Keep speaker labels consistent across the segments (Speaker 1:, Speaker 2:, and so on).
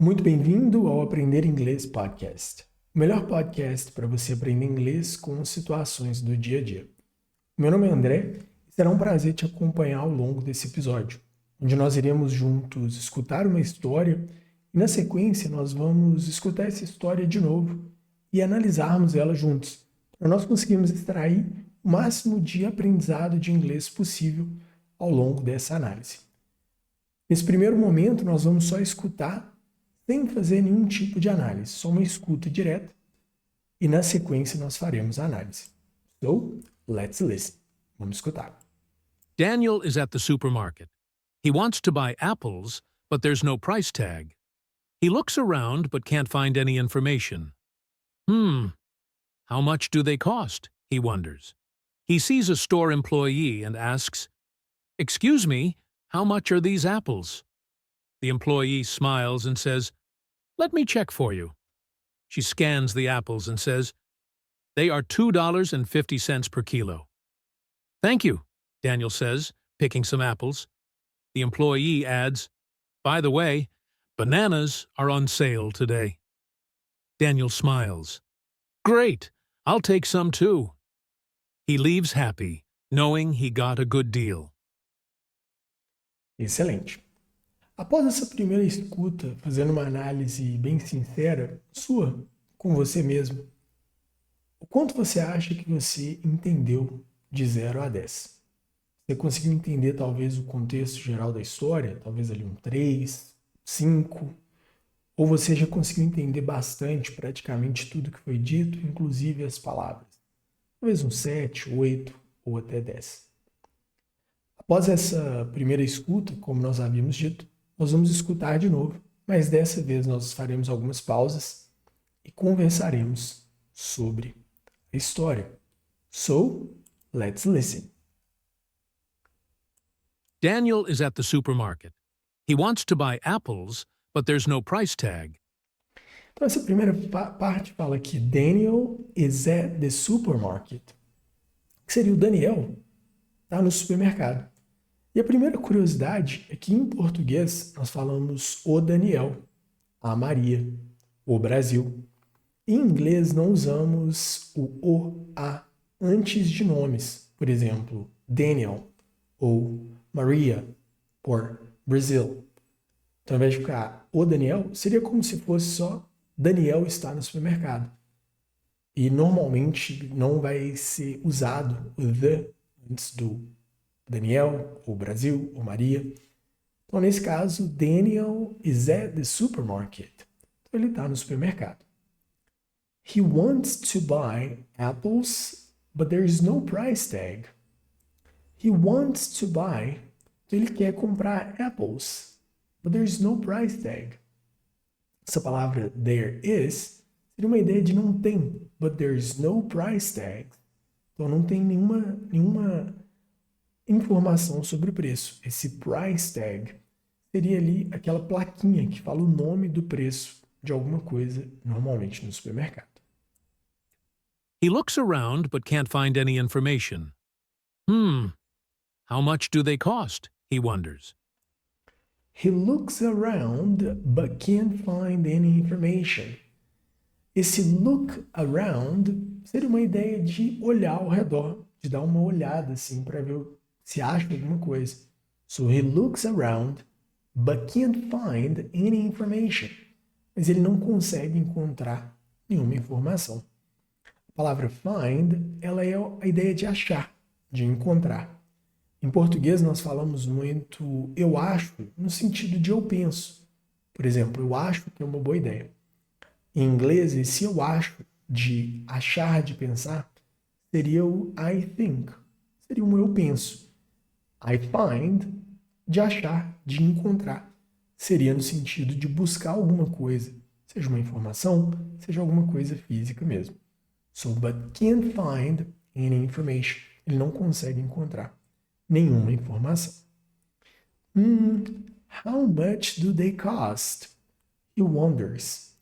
Speaker 1: Muito bem-vindo ao Aprender Inglês Podcast, o melhor podcast para você aprender inglês com situações do dia a dia. Meu nome é André e será um prazer te acompanhar ao longo desse episódio, onde nós iremos juntos escutar uma história e, na sequência, nós vamos escutar essa história de novo e analisarmos ela juntos, para nós conseguirmos extrair o máximo de aprendizado de inglês possível ao longo dessa análise. Nesse primeiro momento, nós vamos só escutar sem fazer nenhum tipo de análise, só uma escuta direta, e na sequência nós faremos a análise. So, let's listen. Vamos escutar.
Speaker 2: Daniel is at the supermarket. He wants to buy apples, but there's no price tag. He looks around but can't find any information. How much do they cost? He wonders. He sees a store employee and asks, "Excuse me, how much are these apples?" The employee smiles and says, "Let me check for you." She scans the apples and says, "They are $2.50 per kilo." "Thank you," Daniel says, picking some apples. The employee adds, "By the way, bananas are on sale today." Daniel smiles. "Great, I'll take some too." He leaves happy, knowing he got a good deal.
Speaker 1: Excelente. Após essa primeira escuta, fazendo uma análise bem sincera, sua, com você mesmo, o quanto você acha que você entendeu de 0 a 10? Você conseguiu entender talvez o contexto geral da história, talvez ali um 3, 5, ou você já conseguiu entender bastante, praticamente tudo que foi dito, inclusive as palavras? Talvez um 7, 8 ou até 10. Após essa primeira escuta, como nós havíamos dito, nós vamos escutar de novo, mas dessa vez nós faremos algumas pausas e conversaremos sobre a história. So, let's listen.
Speaker 2: Daniel is at the supermarket. He wants to buy apples, but there's no price tag.
Speaker 1: Então essa primeira parte fala que Daniel is at the supermarket. O que seria o Daniel? Está no supermercado. E a primeira curiosidade é que em português nós falamos o Daniel, a Maria, o Brasil. Em inglês não usamos o a antes de nomes. Por exemplo, Daniel ou Maria ou Brasil. Então, ao invés de ficar o Daniel, seria como se fosse só Daniel está no supermercado. E normalmente não vai ser usado o the antes do Daniel, ou Brasil, ou Maria. Então, nesse caso, Daniel is at the supermarket. Então, ele está no supermercado. He wants to buy apples, but there is no price tag. He wants to buy. Então, ele quer comprar apples, but there is no price tag. Essa palavra there is seria uma ideia de não tem, but there is no price tag. Então, não tem nenhuma informação sobre o preço. Esse price tag seria ali aquela plaquinha que fala o nome do preço de alguma coisa, normalmente no supermercado.
Speaker 2: He looks around but can't find any information. How much do they cost? He wonders.
Speaker 1: He looks around but can't find any information. Esse look around seria uma ideia de olhar ao redor, de dar uma olhada assim para ver se acha alguma coisa. So he looks around, but can't find any information. Mas ele não consegue encontrar nenhuma informação. A palavra find, ela é a ideia de achar, de encontrar. Em português nós falamos muito eu acho, no sentido de eu penso. Por exemplo, eu acho que é uma boa ideia. Em inglês, esse eu acho, de achar, de pensar, seria o I think. Seria um eu penso. I find, de achar, de encontrar. Seria no sentido de buscar alguma coisa. Seja uma informação, seja alguma coisa física mesmo. So, but can't find any information. Ele não consegue encontrar nenhuma informação. How much do they cost? He wonders.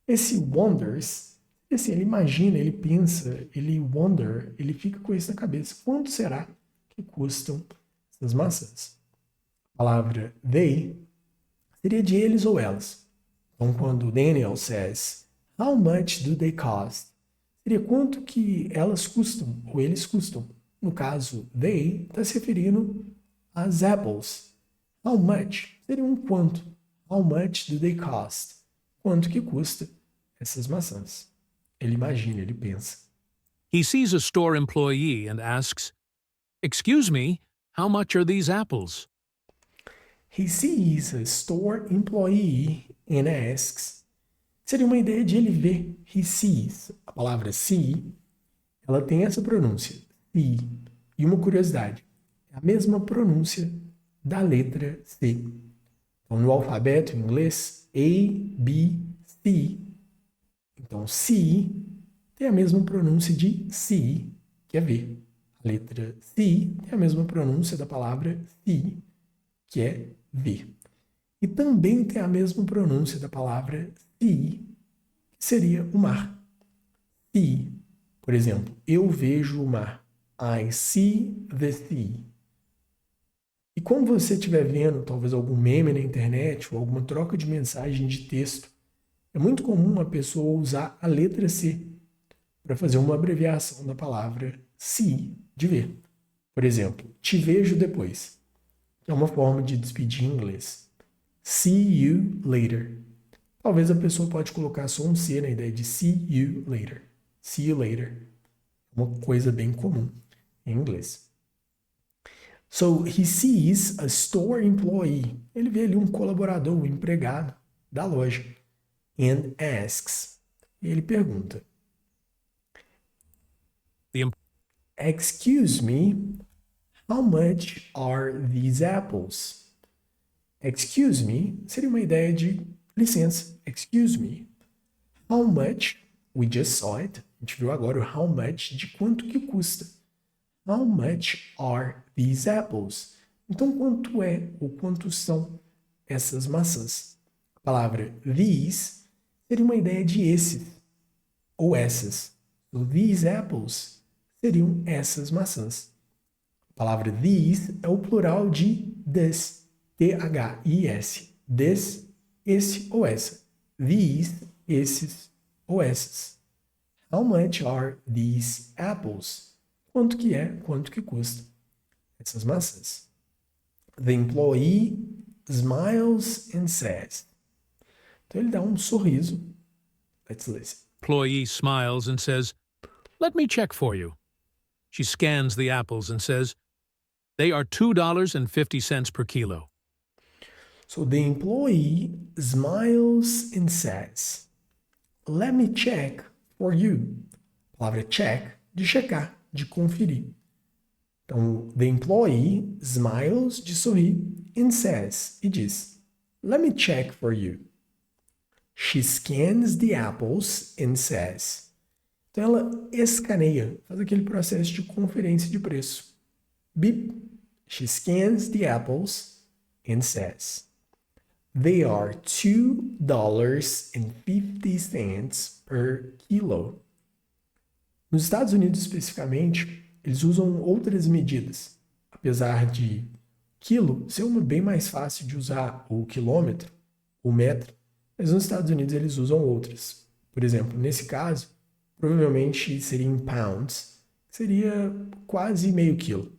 Speaker 1: Esse wonders, assim, ele imagina, ele pensa, ele wonder, ele fica com isso na cabeça. Quanto será que custam essas maçãs? A palavra they seria de eles ou elas. Então, quando o Daniel says, how much do they cost? Seria quanto que elas custam, ou eles custam. No caso, they está se referindo às apples. How much? Seria um quanto. How much do they cost? Quanto que custa essas maçãs? Ele imagina, ele pensa.
Speaker 2: He sees a store employee and asks, "Excuse me, how much are these apples?"
Speaker 1: He sees a store employee and asks. Seria uma ideia de ele ver. He sees. A palavra see, ela tem essa pronúncia. See. E uma curiosidade. É a mesma pronúncia da letra C. Então, no alfabeto em inglês, A, B, C. Então, see tem a mesma pronúncia de see, que é ver. A letra C tem a mesma pronúncia da palavra see, que é ver. E também tem a mesma pronúncia da palavra sea, que seria o mar. Sea. Por exemplo, eu vejo o mar. I see the sea. E quando você estiver vendo talvez algum meme na internet ou alguma troca de mensagem de texto, é muito comum a pessoa usar a letra C para fazer uma abreviação da palavra see, de ver. Por exemplo, te vejo depois. É uma forma de despedir em inglês. See you later. Talvez a pessoa pode colocar só um C na ideia de see you later. See you later. Uma coisa bem comum em inglês. So, he sees a store employee. Ele vê ali um colaborador, um empregado da loja. And asks. E ele pergunta. Excuse me, how much are these apples? Excuse me seria uma ideia de licença. Excuse me. How much? We just saw it. A gente viu agora o how much de quanto que custa. How much are these apples? Então, quanto é ou quantos são essas maçãs? A palavra these seria uma ideia de esses ou essas. So, these apples seriam essas maçãs. A palavra these é o plural de this. T-H-I-S. This, esse ou essa. These, esses ou essas. How much are these apples? Quanto que é, quanto que custa essas maçãs? The employee smiles and says. Então ele dá um sorriso. Let's listen.
Speaker 2: Employee smiles and says, "Let me check for you." She scans the apples and says, "They are $2.50 per kilo."
Speaker 1: So the employee smiles and says, "Let me check for you." A palavra check, de checar, de conferir. Então, the employee smiles, de sorrir, and says, e diz, "Let me check for you." She scans the apples and says. Então, ela escaneia, faz aquele processo de conferência de preço. Beep. She scans the apples and says, "They are $2.50 per kilo." Nos Estados Unidos, especificamente, eles usam outras medidas. Apesar de quilo ser uma bem mais fácil de usar, ou quilômetro, ou metro, mas nos Estados Unidos eles usam outras. Por exemplo, nesse caso, provavelmente seria em pounds, seria quase meio quilo.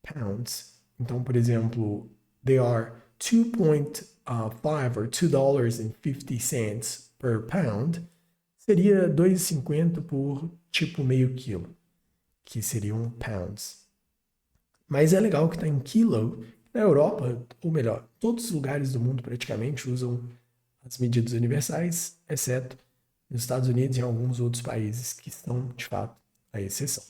Speaker 1: Pounds. Então, por exemplo, they are 2.5 or $2.50 per pound, seria 2,50 por tipo meio quilo, que seriam pounds. Mas é legal que está em quilo. Na Europa, ou melhor, todos os lugares do mundo praticamente usam as medidas universais, exceto nos Estados Unidos e em alguns outros países que são, de fato, a exceção.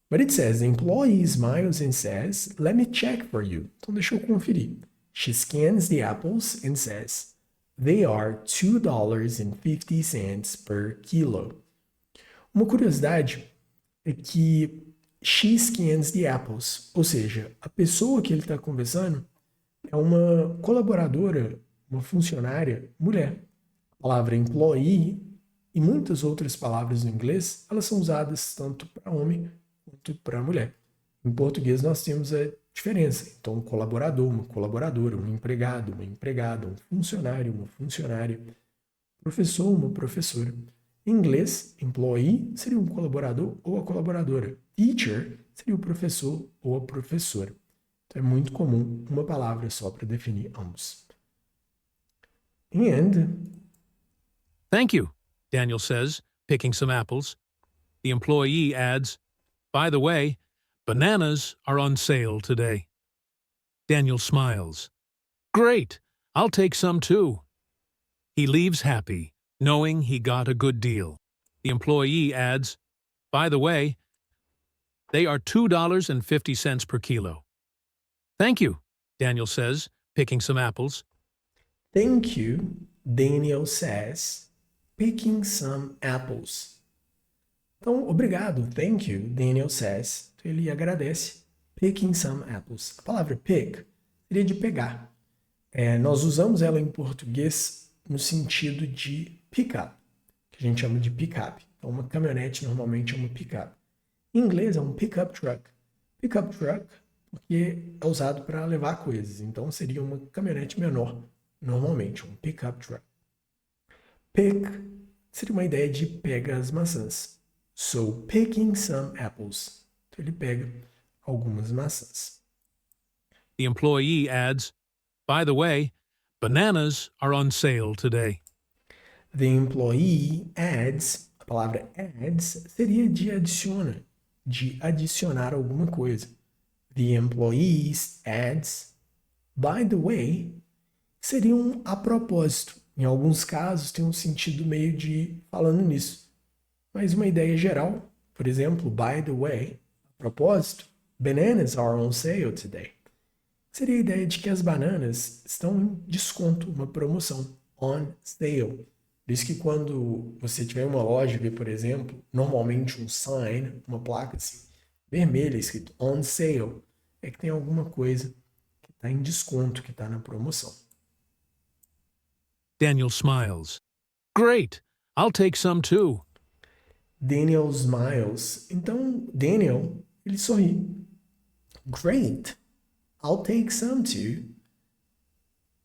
Speaker 1: But it says, the employee smiles and says, "Let me check for you." Então, deixa eu conferir. She scans the apples and says, "They are $2.50 per kilo." Uma curiosidade é que she scans the apples, ou seja, a pessoa que ele está conversando é uma colaboradora, uma funcionária mulher. A palavra employee e muitas outras palavras no inglês, elas são usadas tanto para homem quanto para mulher. Em português nós temos a diferença. Então, um colaborador, uma colaboradora, um empregado, uma empregada, um funcionário, uma funcionária, professor, uma professora. Em inglês, employee seria um colaborador ou a colaboradora. Teacher seria o professor ou a professora. Então, é muito comum uma palavra só para definir ambos. And
Speaker 2: Thank you, Daniel says, picking some apples. The employee adds, "By the way, bananas are on sale today." Daniel smiles. "Great! I'll take some too." He leaves happy, knowing he got a good deal. The employee adds, "By the way, they are $2.50 per kilo." "Thank you," Daniel says, picking some apples.
Speaker 1: thank you, Daniel says, picking some apples. Então, obrigado, thank you, Daniel says. Então, ele agradece, picking some apples. A palavra pick seria de pegar. Nós usamos ela em português no sentido de pick-up, que a gente chama de pick-up. Então, uma caminhonete normalmente é uma pick-up. Em inglês é um pick-up truck. Pick-up truck porque é usado para levar coisas. Então, seria uma caminhonete menor, normalmente, um pick-up truck. Pick seria uma ideia de pega as maçãs. So, picking some apples. Então, ele pega algumas maçãs.
Speaker 2: The employee adds, "By the way, bananas are on sale today."
Speaker 1: The employee adds, a palavra adds seria de adiciona, de adicionar alguma coisa. The employee adds, by the way, seria um a propósito. Em alguns casos tem um sentido meio de falando nisso. Mas uma ideia geral, por exemplo, by the way, a propósito, bananas are on sale today. Seria a ideia de que as bananas estão em desconto, uma promoção, on sale. Por isso que quando você tiver uma loja e ver, por exemplo, normalmente um sign, uma placa assim, vermelha, escrito on sale, é que tem alguma coisa que está em desconto, que está na promoção.
Speaker 2: Daniel smiles. "Great! I'll take some too."
Speaker 1: Daniel smiles. Então, Daniel, ele sorri. Great! I'll take some too.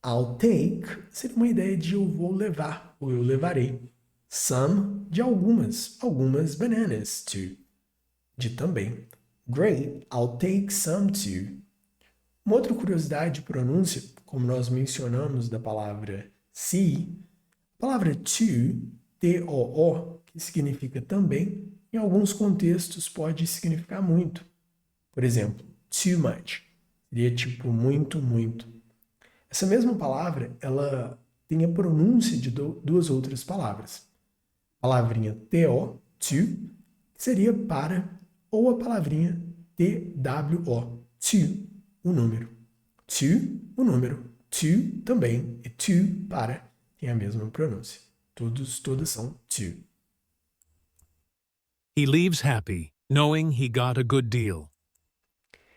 Speaker 1: I'll take seria uma ideia de eu vou levar, ou eu levarei. Some, de algumas bananas too. De também. Great, I'll take some too. Uma outra curiosidade de pronúncia, como nós mencionamos da palavra see, a palavra to, T-O-O, que significa também, em alguns contextos pode significar muito. Por exemplo, too much. Seria tipo muito, muito. Essa mesma palavra, ela tem a pronúncia de duas outras palavras. A palavrinha to, que seria para, ou a palavrinha two, to, o número. To, o número. To também, e to, para, tem a mesma pronúncia. Todas são to.
Speaker 2: He leaves happy, knowing he got a good deal.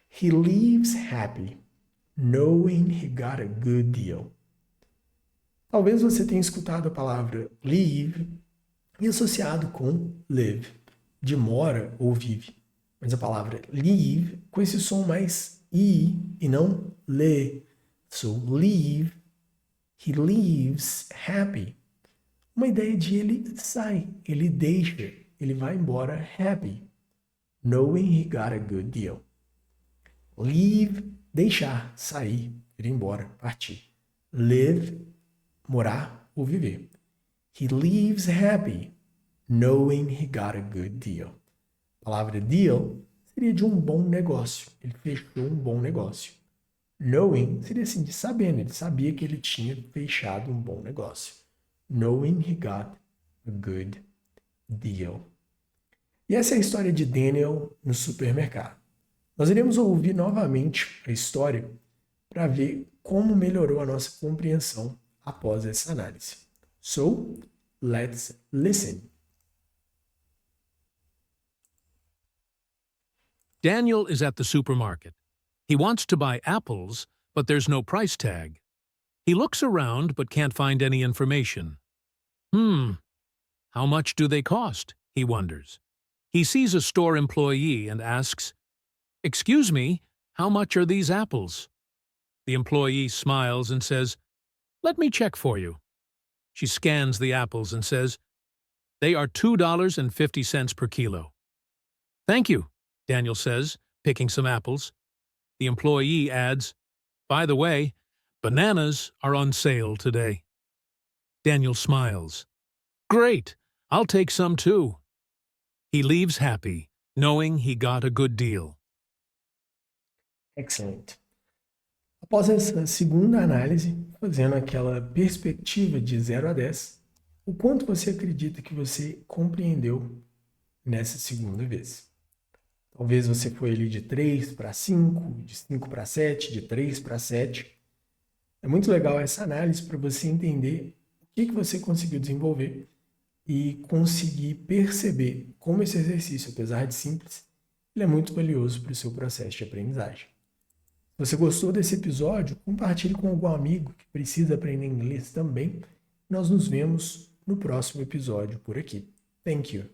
Speaker 1: He leaves happy, knowing he got a good deal. Talvez você tenha escutado a palavra leave e associado com live, de mora ou vive. Mas a palavra leave com esse som mais i e não le. So leave, he leaves happy. Uma ideia de ele sai, ele deixa, ele vai embora happy, knowing he got a good deal. Leave, deixar, sair, ir embora, partir. Live, morar ou viver. He leaves happy, knowing he got a good deal. A palavra deal seria de um bom negócio. Ele fechou um bom negócio. Knowing seria assim, de sabendo. Ele sabia que ele tinha fechado um bom negócio. Knowing he got a good deal. E essa é a história de Daniel no supermercado. Nós iremos ouvir novamente a história para ver como melhorou a nossa compreensão após essa análise. So, let's listen.
Speaker 2: Daniel is at the supermarket. He wants to buy apples, but there's no price tag. He looks around but can't find any information. How much do they cost? He wonders. He sees a store employee and asks, "Excuse me, How much are these apples? The employee smiles and says, Let me check for you. She scans the apples and says, They are $2.50 per kilo. Thank you, Daniel says, picking some apples. The employee adds, By the way, bananas are on sale today. Daniel smiles. Great, I'll take some too. He leaves happy, knowing he got a good deal.
Speaker 1: Excelente. Após essa segunda análise, fazendo aquela perspectiva de 0 a 10, o quanto você acredita que você compreendeu nessa segunda vez? Talvez você foi ali de 3 para 5, de 5 para 7, de 3 para 7. É muito legal essa análise para você entender o que você conseguiu desenvolver e conseguir perceber como esse exercício, apesar de simples, ele é muito valioso para o seu processo de aprendizagem. Se você gostou desse episódio, compartilhe com algum amigo que precisa aprender inglês também. Nós nos vemos no próximo episódio por aqui. Thank you.